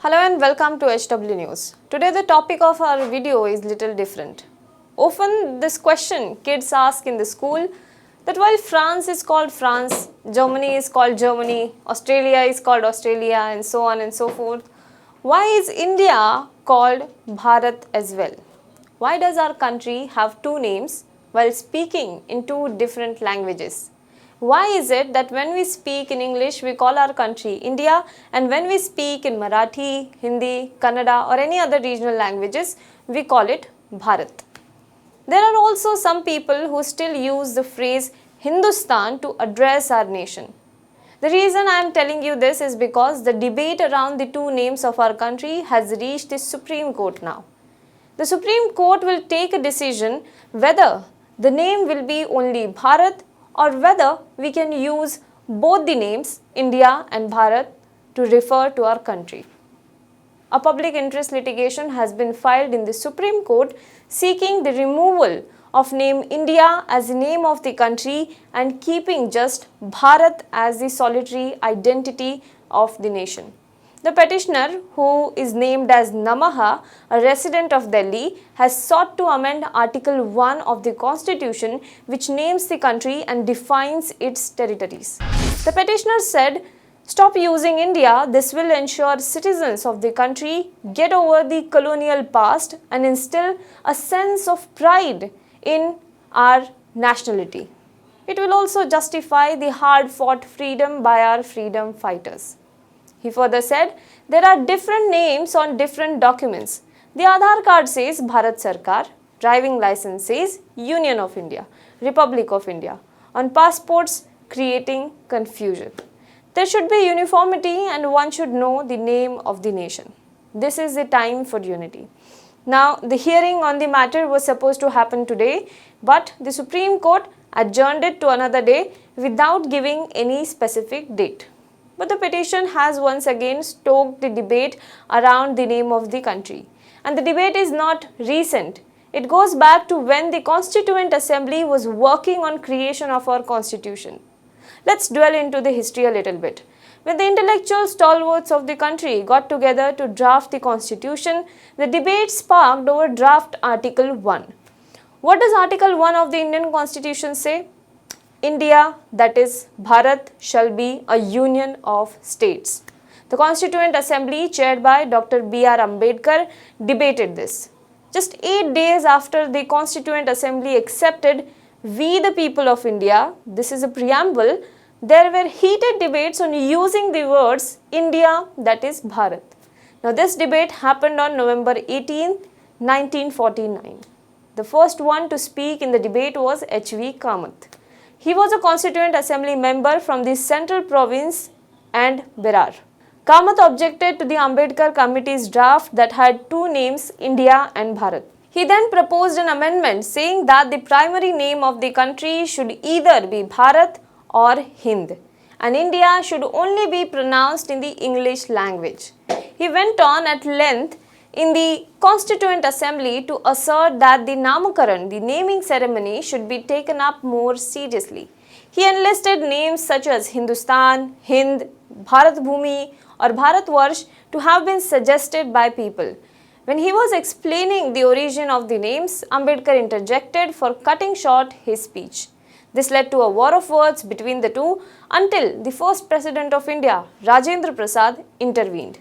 Hello and welcome to HW News. Today the topic of our video is little different. Often this question kids ask in the school that while France is called France, Germany is called Germany, Australia is called Australia and so on and so forth, why is India called Bharat as well? Why does our country have two names while speaking in two different languages? Why is it that when we speak in English, we call our country India, and when we speak in Marathi, Hindi, Kannada or any other regional languages, we call it Bharat? There are also some people who still use the phrase Hindustan to address our nation. The reason I am telling you this is because the debate around the two names of our country has reached the Supreme Court now. The Supreme Court will take a decision whether the name will be only Bharat or whether we can use both the names India and Bharat to refer to our country. A public interest litigation has been filed in the Supreme Court seeking the removal of name India as the name of the country and keeping just Bharat as the solitary identity of the nation. The petitioner, who is named as Namaha, a resident of Delhi, has sought to amend Article 1 of the Constitution, which names the country and defines its territories. The petitioner said, "Stop using India. This will ensure citizens of the country get over the colonial past and instill a sense of pride in our nationality. It will also justify the hard-fought freedom by our freedom fighters." He further said, there are different names on different documents. The Aadhaar card says Bharat Sarkar, driving license says Union of India, Republic of India. On passports, creating confusion. There should be uniformity and one should know the name of the nation. This is the time for unity. Now, the hearing on the matter was supposed to happen today, but the Supreme Court adjourned it to another day without giving any specific date. But the petition has once again stoked the debate around the name of the country. And the debate is not recent. It goes back to when the Constituent Assembly was working on creation of our Constitution. Let's dwell into the history a little bit. When the intellectual stalwarts of the country got together to draft the Constitution, the debate sparked over draft Article 1. What does Article 1 of the Indian Constitution say? India, that is Bharat, shall be a union of states. The Constituent Assembly, chaired by Dr. B.R. Ambedkar, debated this. Just 8 days after the Constituent Assembly accepted "We the people of India," this is a preamble, there were heated debates on using the words India, that is Bharat. Now this debate happened on November 18, 1949. The first one to speak in the debate was H.V. Kamath. He was a Constituent Assembly member from the Central Province and Berar. Kamath objected to the Ambedkar Committee's draft that had two names, India and Bharat. He then proposed an amendment saying that the primary name of the country should either be Bharat or Hind, and India should only be pronounced in the English language. He went on at length in the Constituent Assembly to assert that the Namakaran, the naming ceremony, should be taken up more seriously. He enlisted names such as Hindustan, Hind, Bharat Bhumi or Bharatvarsh to have been suggested by people. When he was explaining the origin of the names, Ambedkar interjected for cutting short his speech. This led to a war of words between the two until the first President of India, Rajendra Prasad, intervened.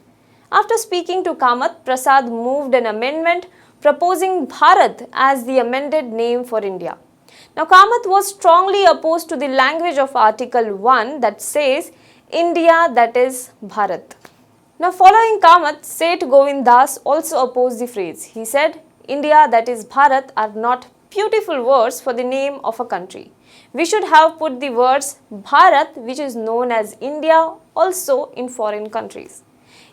After speaking to Kamath, Prasad moved an amendment proposing Bharat as the amended name for India. Now Kamath was strongly opposed to the language of Article 1 that says India, that is Bharat. Now following Kamath, Seth Govind Das also opposed the phrase. He said, India, that is Bharat, are not beautiful words for the name of a country. We should have put the words Bharat, which is known as India, also in foreign countries.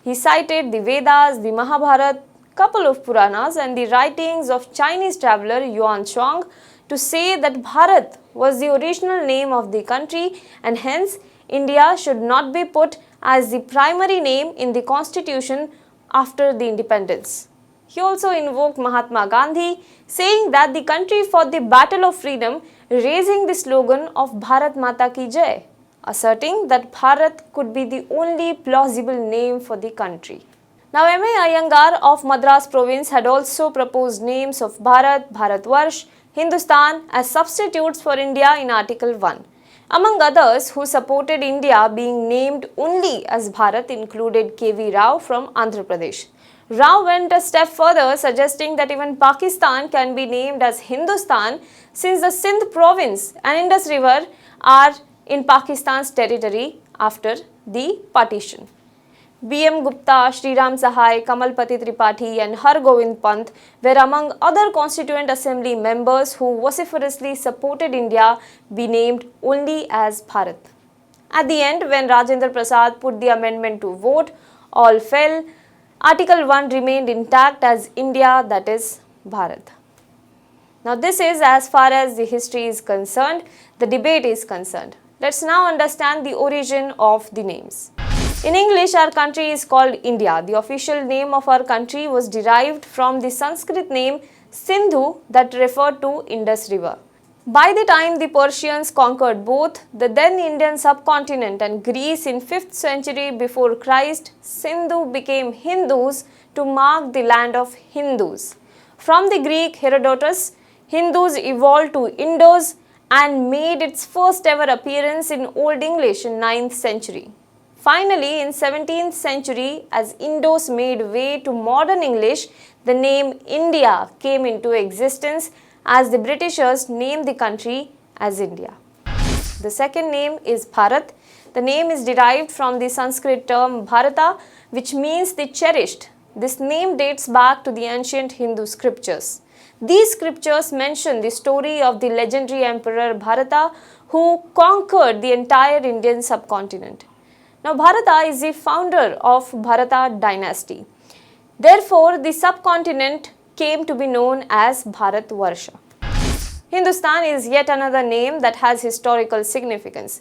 He cited the Vedas, the Mahabharata, couple of Puranas and the writings of Chinese traveller Yuan Shuang to say that Bharat was the original name of the country and hence India should not be put as the primary name in the Constitution after the independence. He also invoked Mahatma Gandhi, saying that the country fought the battle of freedom, raising the slogan of Bharat Mata Ki Jai, asserting that Bharat could be the only plausible name for the country. Now, M.A. Iyengar of Madras province had also proposed names of Bharat, Bharatvarsh, Hindustan as substitutes for India in Article 1. Among others who supported India being named only as Bharat included K.V. Rao from Andhra Pradesh. Rao went a step further, suggesting that even Pakistan can be named as Hindustan since the Sindh province and Indus River are in Pakistan's territory after the partition. B.M. Gupta, Sriram Sahai, Kamalpati Tripathi and Har Govind Pant were among other Constituent Assembly members who vociferously supported India be named only as Bharat. At the end, when Rajendra Prasad put the amendment to vote, all fell. Article 1 remained intact as India, that is Bharat. Now this is as far as the history is concerned, the debate is concerned. Let's now understand the origin of the names. In English, our country is called India. The official name of our country was derived from the Sanskrit name Sindhu that referred to Indus River. By the time the Persians conquered both the then Indian subcontinent and Greece in 5th century before Christ, Sindhu became Hindus to mark the land of Hindus. From the Greek Herodotus, Hindus evolved to Indos and made its first ever appearance in Old English in 9th century. Finally, in 17th century, as Indos made way to modern English, the name India came into existence as the Britishers named the country as India. The second name is Bharat. The name is derived from the Sanskrit term Bharata, which means the cherished. This name dates back to the ancient Hindu scriptures. These scriptures mention the story of the legendary emperor Bharata who conquered the entire Indian subcontinent. Now, Bharata is the founder of Bharata dynasty. Therefore, the subcontinent came to be known as Bharatvarsha. Hindustan is yet another name that has historical significance.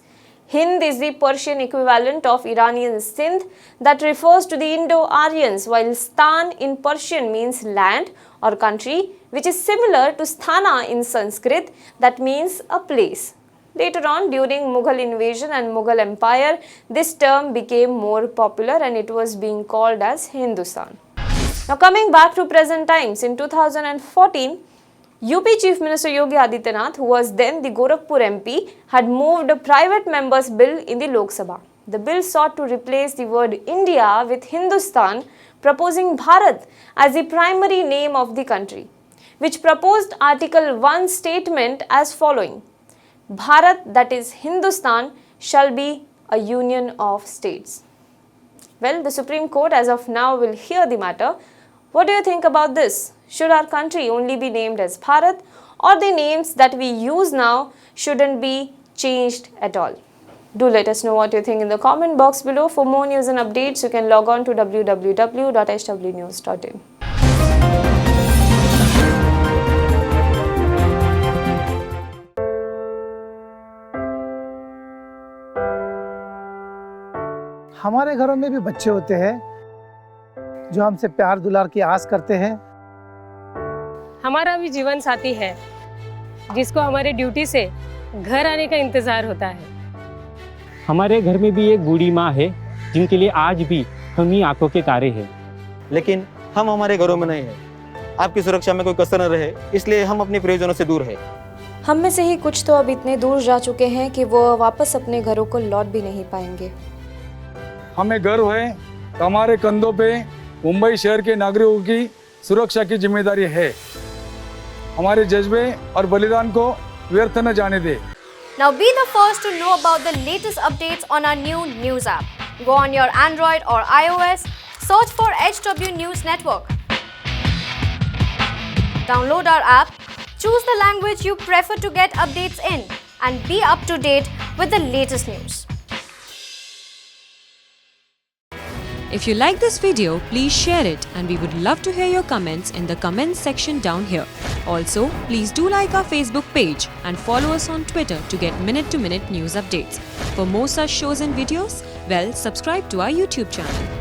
Hind is the Persian equivalent of Iranian Sindh that refers to the Indo-Aryans, while Stan in Persian means land or country, which is similar to Sthana in Sanskrit that means a place. Later on, during Mughal invasion and Mughal Empire, this term became more popular and it was being called as Hindustan. Now coming back to present times, in 2014, UP Chief Minister Yogi Adityanath, who was then the Gorakhpur MP, had moved a private member's bill in the Lok Sabha. The bill sought to replace the word India with Hindustan, proposing Bharat as the primary name of the country, which proposed Article 1 statement as following: Bharat, that is Hindustan, shall be a union of states. Well, the Supreme Court as of now will hear the matter. What do you think about this? Should our country only be named as Bharat, or the names that we use now shouldn't be changed at all? Do let us know what you think in the comment box below. For more news and updates, you can log on to www.hwnews.in. हमारे घरों में भी बच्चे होते हैं जो हमसे प्यार दुलार की आस करते हैं। हमारा भी जीवन साथी है जिसको हमारे ड्यूटी से घर आने का इंतजार होता है। हमारे घर में भी एक बूढ़ी माँ है जिनके लिए आज भी हम ही आंखों के तारे हैं। लेकिन हम हमारे घरों में नहीं है। आपकी सुरक्षा में कोई कसर न रहे, इसलिए हम अपने प्रियजनों से दूर है। हम में से ही कुछ तो अब इतने दूर जा चुके हैं कि वो वापस अपने घरों को लौट भी नहीं पाएंगे। हमें गर्व है कि हमारे कंधों पे मुंबई शहर के नागरिकों की सुरक्षा की जिम्मेदारी है। हमारे जज्बे और बलिदान को व्यर्थ न जाने दे। Now be the first to know about the latest updates on our new news app. Go on your Android or iOS, search for HW News Network. Download our app, choose the language you prefer to get updates in, and be up to date with the latest news. If you like this video, please share it, and we would love to hear your comments in the comments section down here. Also, please do like our Facebook page and follow us on Twitter to get minute-to-minute news updates. For more such shows and videos, well, subscribe to our YouTube channel.